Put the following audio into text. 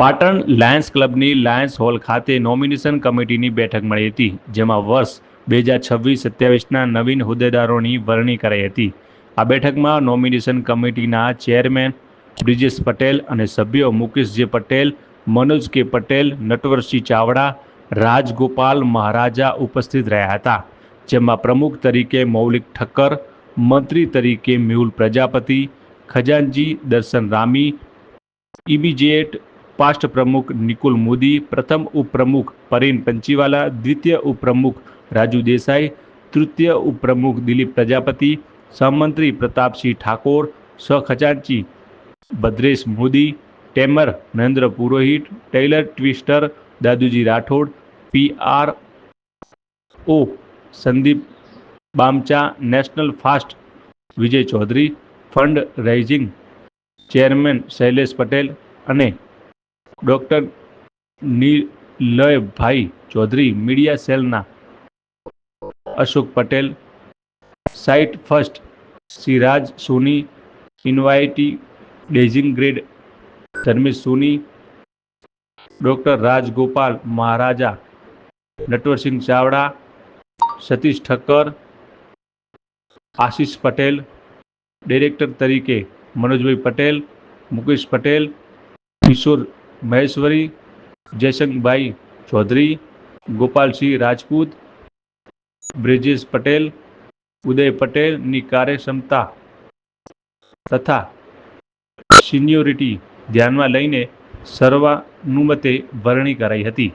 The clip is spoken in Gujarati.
પાટણ લાયન્સ ક્લબની લાયન્સ હોલ ખાતે નોમિનેશન કમિટીની બેઠક મળી હતી, જેમાં વર્ષ 2026-27ના નવીન હોદ્દેદારોની વરણી કરાઈ હતી। આ બેઠકમાં નોમિનેશન કમિટીના ચેરમેન બ્રિજેશ પટેલ અને સભ્યો મુકેશ જે પટેલ, મનોજ કે પટેલ, નટવરસિંહ ચાવડા, રાજગોપાલ મહારાજા ઉપસ્થિત રહ્યા હતા, જેમાં પ્રમુખ તરીકે મૌલિક ઠક્કર, મંત્રી તરીકે મેહુલ પ્રજાપતિ, ખજાનજી દર્શન રામી, ઇમીડિયેટ पास्ट प्रमुख निकुल मोदी, प्रथम उपप्रमुख परेन पंचीवाला, द्वितीय उपप्रमुख राजू देसाई, तृतीय उपप्रमुख दिलीप प्रजापति, सहमंत्री प्रताप सिंह ठाकुर, सहखजांची भद्रेश मोदी, टेमर नरेंद्र पुरोहित, टेलर ट्विस्टर Daduji Rathod, PRO Sandeep Bamcha, national fast Vijay Chaudhary, fund raising chairman Shailesh Patel અને ડૉક્ટર નીલયભાઈ ચૌધરી, મીડિયા સેલના અશોક પટેલ, સાઇટ ફર્સ્ટ સિરાજ સોની, ઇન્વાઇટેડિંગ ગ્રેડ ધર્મેશ સોની, ડૉક્ટર રાજગોપાલ મહારાજા, નટવરસિંહ ચાવડા, સતીશ ઠક્કર, આશીષ પટેલ, ડિરેક્ટર તરીકે મનોજભાઈ પટેલ, મુકેશ પટેલ, કિશોર મહેશ્વરી, જયશંકભાઈ ચૌધરી, ગોપાલસિંહ રાજપૂત, બ્રિજેશ પટેલ, ઉદય પટેલની કાર્યક્ષમતા તથા સિનિયોરિટી ધ્યાનમાં લઈને સર્વાનુમતે વરણી કરાઈ હતી।